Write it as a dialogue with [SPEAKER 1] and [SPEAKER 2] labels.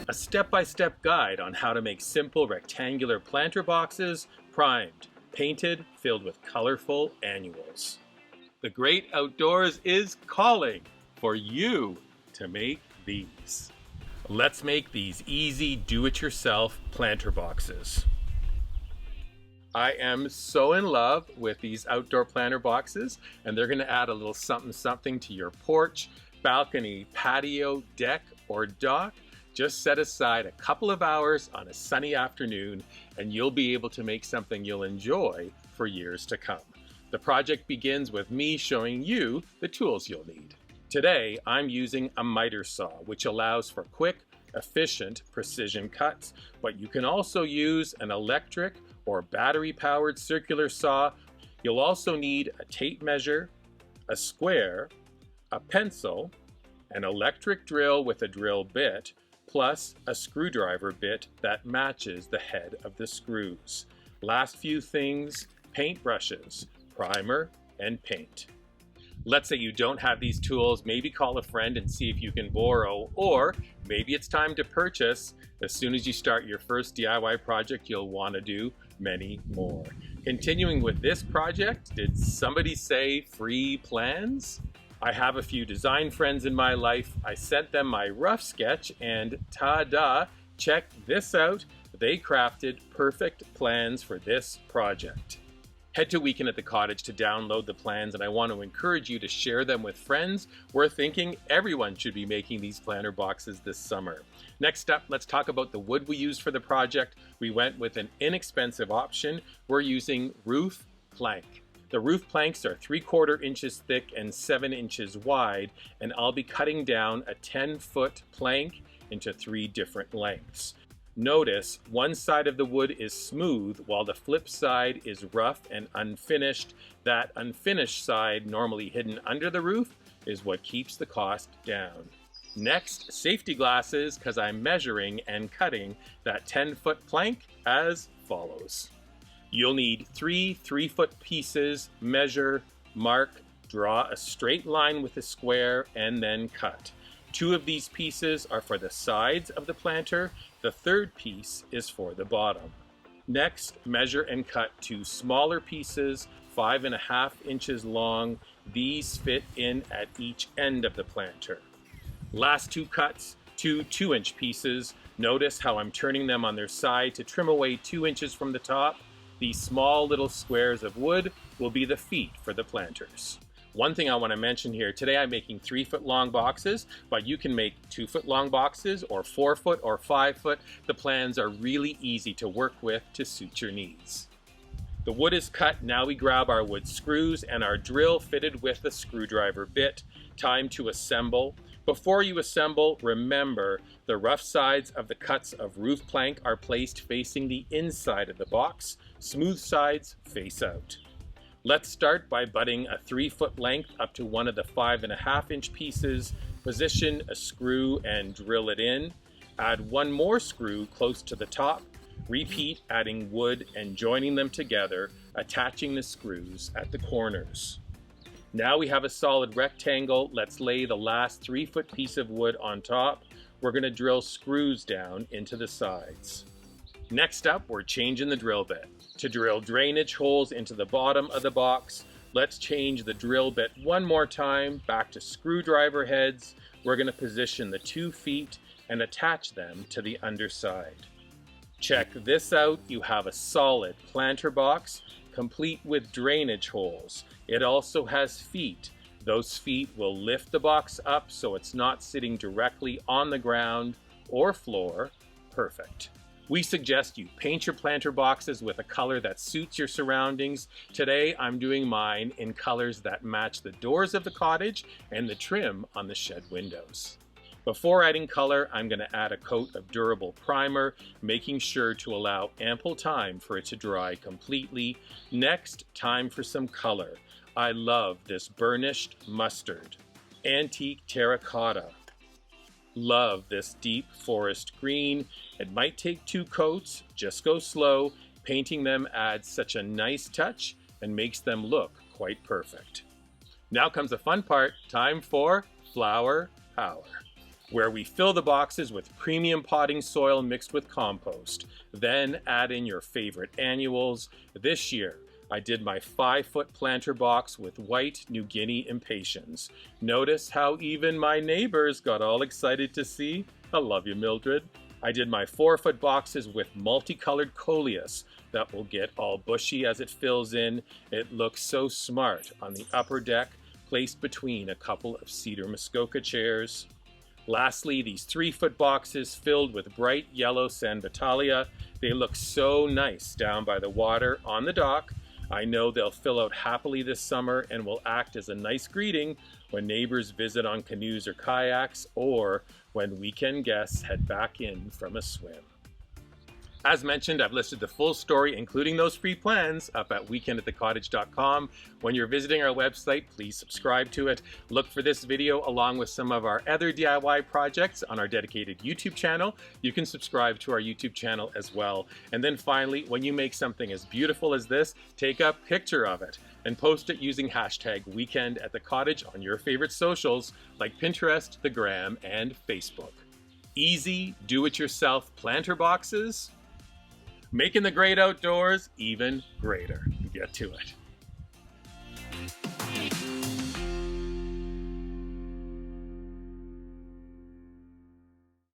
[SPEAKER 1] A step-by-step guide on how to make simple rectangular planter boxes, primed, painted, filled with colorful annuals. The great outdoors is calling for you to make these. Let's make these easy do-it-yourself planter boxes. I am so in love with these outdoor planter boxes, and they're going to add a little something to your porch, balcony, patio, deck, or dock. Just set aside a couple of hours on a sunny afternoon, and you'll be able to make something you'll enjoy for years to come. The project begins with me showing you the tools you'll need. Today, I'm using a miter saw, which allows for quick, efficient precision cuts, but you can also use an electric or battery-powered circular saw. You'll also need a tape measure, a square, a pencil, an electric drill with a drill bit, plus a screwdriver bit that matches the head of the screws. Last few things, paintbrushes, primer, and paint. Let's say you don't have these tools, maybe call a friend and see if you can borrow, or maybe it's time to purchase. As soon as you start your first DIY project, you'll want to do many more. Continuing with this project, did somebody say free plans? I have a few design friends in my life. I sent them my rough sketch and ta-da, check this out. They crafted perfect plans for this project. Head to Weekend at the Cottage to download the plans, and I want to encourage you to share them with friends. We're thinking everyone should be making these planter boxes this summer. Next up, let's talk about the wood we used for the project. We went with an inexpensive option. We're using roof plank. The roof planks are 3/4 inches thick and 7 inches wide, and I'll be cutting down a 10-foot plank into 3 different lengths. Notice one side of the wood is smooth while the flip side is rough and unfinished. That unfinished side, normally hidden under the roof, is what keeps the cost down. Next, safety glasses, because I'm measuring and cutting that 10-foot plank as follows. You'll need 3 3-foot pieces, measure, mark, draw a straight line with a square, and then cut. 2 of these pieces are for the sides of the planter. The 3rd piece is for the bottom. Next, measure and cut 2 smaller pieces, 5.5 inches long. These fit in at each end of the planter. Last 2 cuts, 2 2-inch pieces. Notice how I'm turning them on their side to trim away 2 inches from the top. These small little squares of wood will be the feet for the planters. One thing I want to mention here, today I'm making 3-foot long boxes, but you can make 2-foot long boxes or 4-foot or 5-foot. The plans are really easy to work with to suit your needs. The wood is cut, now we grab our wood screws and our drill fitted with a screwdriver bit. Time to assemble. Before you assemble, remember the rough sides of the cuts of roof plank are placed facing the inside of the box. Smooth sides face out. Let's start by butting a 3-foot length up to one of the 5.5-inch pieces. Position a screw and drill it in. Add 1 more screw close to the top. Repeat, adding wood and joining them together, attaching the screws at the corners. Now we have a solid rectangle. Let's lay the last 3-foot piece of wood on top. We're going to drill screws down into the sides. Next up, we're changing the drill bit. To drill drainage holes into the bottom of the box, let's change the drill bit one more time back to screwdriver heads. We're going to position the 2 feet and attach them to the underside. Check this out. You have a solid planter box complete with drainage holes. It also has feet. Those feet will lift the box up so it's not sitting directly on the ground or floor. Perfect. We suggest you paint your planter boxes with a color that suits your surroundings. Today, I'm doing mine in colors that match the doors of the cottage and the trim on the shed windows. Before adding color, I'm going to add a coat of durable primer, making sure to allow ample time for it to dry completely. Next, time for some color. I love this burnished mustard, antique terracotta. Love this deep forest green. It might take 2 coats, just go slow. Painting them adds such a nice touch and makes them look quite perfect. Now comes the fun part, time for flower power. where we fill the boxes with premium potting soil mixed with compost. Then add in your favorite annuals. This year, I did my 5-foot planter box with white New Guinea impatiens. Notice how even my neighbors got all excited to see. I love you, Mildred. I did my 4-foot boxes with multicolored coleus that will get all bushy as it fills in. It looks so smart on the upper deck, placed between a couple of cedar muskoka chairs. Lastly, these 3-foot boxes filled with bright yellow San Vitalia. They look so nice down by the water on the dock. I know they'll fill out happily this summer and will act as a nice greeting when neighbors visit on canoes or kayaks, or when weekend guests head back in from a swim. As mentioned, I've listed the full story, including those free plans, up at weekendatthecottage.com. When you're visiting our website, please subscribe to it. Look for this video along with some of our other DIY projects on our dedicated YouTube channel. You can subscribe to our YouTube channel as well. And then finally, when you make something as beautiful as this, take a picture of it and post it using hashtag weekendatthecottage on your favorite socials like Pinterest, the Gram, and Facebook. Easy, do-it-yourself planter boxes, making the great outdoors even greater. Get to it.